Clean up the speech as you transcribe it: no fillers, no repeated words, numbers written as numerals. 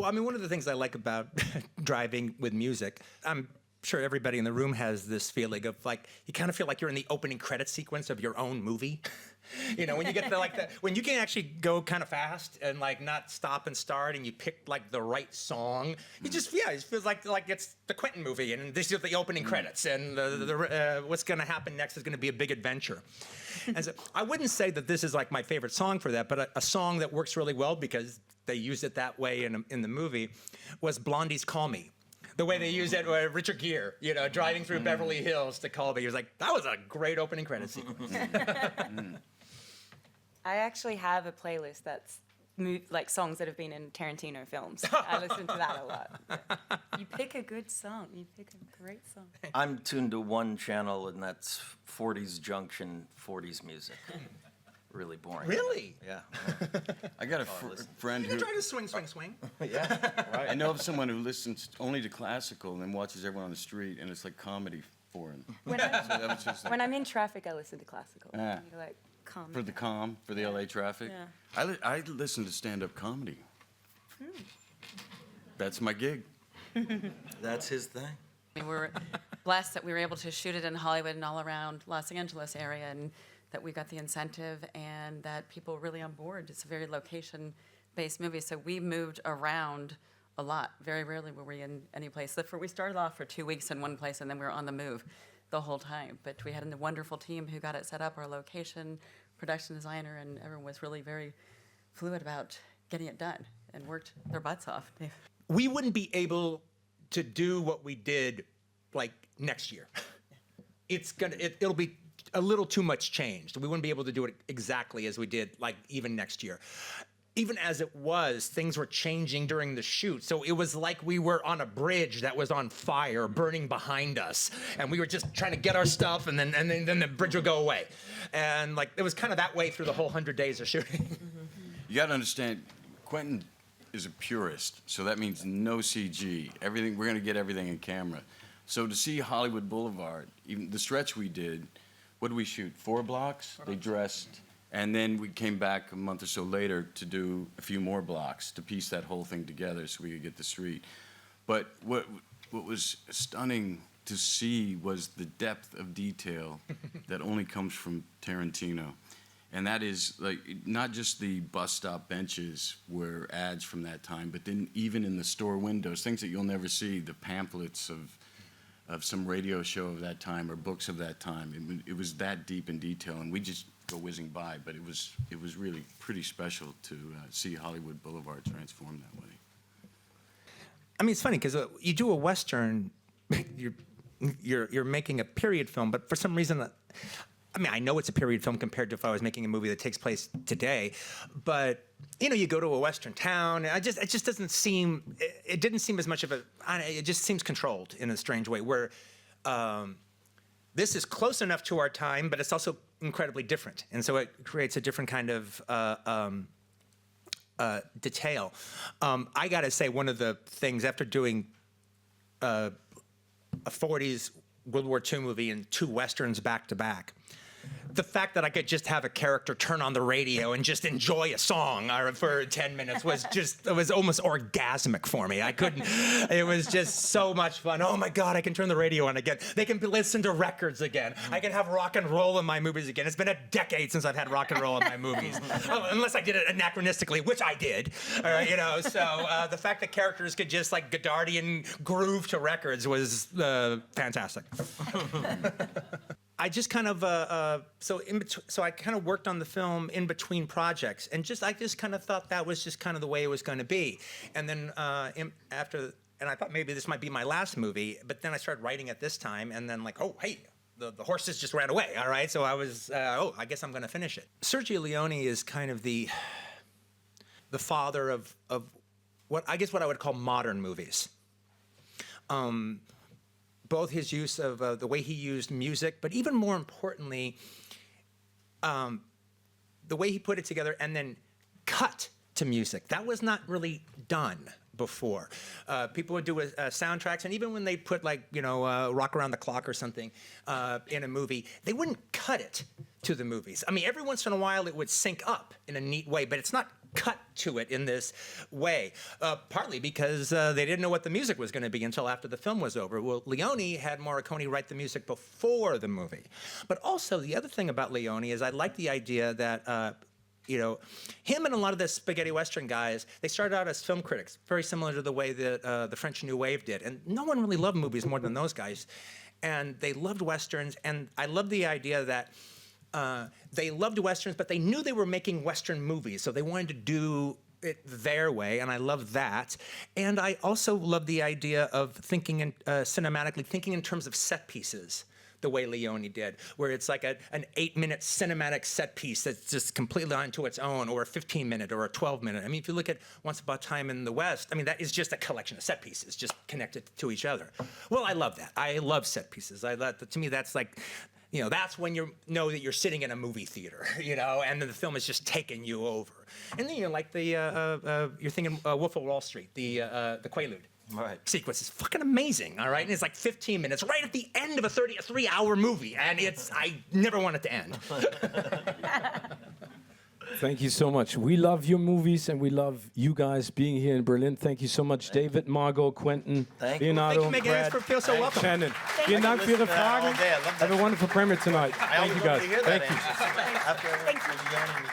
well, I mean, one of the things I like about driving with music, I'm sure everybody in the room has this feeling of like, you kind of feel like you're in the opening credit sequence of your own movie. You know, when you get to like when you can actually go kind of fast and like not stop and start, and you pick like the right song, you just it feels like it's the Quentin movie, and this is the opening credits, and what's going to happen next is going to be a big adventure. And so I wouldn't say that this is like my favorite song for that, but a song that works really well because they used it that way in the movie was Blondie's "Call Me." The way they used it, Richard Gere, you know, driving through Beverly Hills to call me. He was like, that was a great opening credit sequence. I actually have a playlist that's like songs that have been in Tarantino films. I listen to that a lot. You pick a good song. You pick a great song. I'm tuned to one channel, and that's 40s Junction, 40s music. Really boring. Really? Yeah. I got a friend who... You try to swing. Yeah, right. I know of someone who listens only to classical and then watches everyone on the street, and it's like comedy for him. When I'm in traffic, I listen to classical. Ah. You're like, calm. For the LA traffic. Yeah. I listen to stand-up comedy. That's my gig. That's his thing. We were blessed that we were able to shoot it in Hollywood and all around Los Angeles area, and that we got the incentive and that people were really on board. It's a very location-based movie, so we moved around a lot. Very rarely were we in any place. We started off for 2 weeks in one place, and then we were on the move the whole time. But we had a wonderful team who got it set up, our location, production designer, and everyone was really very fluid about getting it done and worked their butts off. We wouldn't be able to do what we did like next year. It'll be a little too much changed. We wouldn't be able to do it exactly as we did like even next year. Even as it was, things were changing during the shoot. So it was like we were on a bridge that was on fire, burning behind us. And we were just trying to get our stuff, and then the bridge would go away. And like it was kind of that way through the whole 100 days of shooting. You got to understand, Quentin is a purist, so that means no CG. Everything, we're going to get everything in camera. So to see Hollywood Boulevard, even the stretch we did, what did we shoot? 4 blocks? They dressed. And then we came back a month or so later to do a few more blocks to piece that whole thing together so we could get the street. But what was stunning to see was the depth of detail that only comes from Tarantino. And that is like not just the bus stop benches were ads from that time, but then even in the store windows, things that you'll never see, the pamphlets of some radio show of that time or books of that time. It was that deep in detail, and we just go whizzing by. But it was really pretty special to see Hollywood Boulevard transform that way. I mean, it's funny because you do a Western, you're making a period film, but for some reason, I mean, I know it's a period film compared to if I was making a movie that takes place today, but you know, you go to a Western town, it just doesn't seem, it didn't seem as much of a, it just seems controlled in a strange way, where this is close enough to our time, but it's also incredibly different, and so it creates a different kind of detail. I gotta say, one of the things after doing a 40s World War II movie and 2 Westerns back to back, the fact that I could just have a character turn on the radio and just enjoy a song for 10 minutes was just, it was almost orgasmic for me. I couldn't, it was just so much fun. Oh my God, I can turn the radio on again. They can listen to records again. I can have rock and roll in my movies again. It's been a decade since I've had rock and roll in my movies. Unless I did it anachronistically, which I did. You know, so the fact that characters could just like Godardian groove to records was fantastic. I just kind of so I kind of worked on the film in between projects, and I just kind of thought that was just kind of the way it was going to be. And then and I thought maybe this might be my last movie, but then I started writing at this time, and then like, oh hey, the horses just ran away. All right, so I was I guess I'm going to finish it. Sergio Leone is kind of the father of what I would call modern movies. Both his use of the way he used music, but even more importantly, the way he put it together and then cut to music. That was not really done before. People would do soundtracks, and even when they put like, you know, Rock Around the Clock or something in a movie, they wouldn't cut it to the movies. I mean, every once in a while it would sync up in a neat way, but it's not cut to it in this way, partly because they didn't know what the music was going to be until after the film was over. Well, Leone had Morricone write the music before the movie. But also, the other thing about Leone is I like the idea that you know, him and a lot of the spaghetti western guys, they started out as film critics, very similar to the way that the French New Wave did. And no one really loved movies more than those guys. And they loved westerns, and I love the idea that they loved westerns, but they knew they were making western movies, so they wanted to do it their way, and I love that. And I also love the idea of thinking in, cinematically, thinking in terms of set pieces, the way Leone did, where it's like an 8-minute cinematic set piece that's just completely onto its own, or a 15-minute or a 12-minute. I mean, if you look at Once Upon a Time in the West, I mean, that is just a collection of set pieces, just connected to each other. Well, I love that. I love set pieces. To me, that's like, you know, that's when you know that you're sitting in a movie theater, you know, and then the film is just taking you over. And then, you know, like you're thinking Wolf of Wall Street, the Quaalude. Right. Sequence is fucking amazing, all right? And it's like 15 minutes, right at the end of a 3-hour movie, and I never want it to end. Thank you so much. We love your movies, and we love you guys being here in Berlin. Thank you so much, David, Margot, Quentin, Thank you. Leonardo, Thank you, Brad, Megan. I feel so welcome. Shannon. Vielen Dank für Ihre Fragen. all day. I love that. Have a wonderful premiere tonight. I Thank always you love guys. to hear that Thank you. answer. After Leone was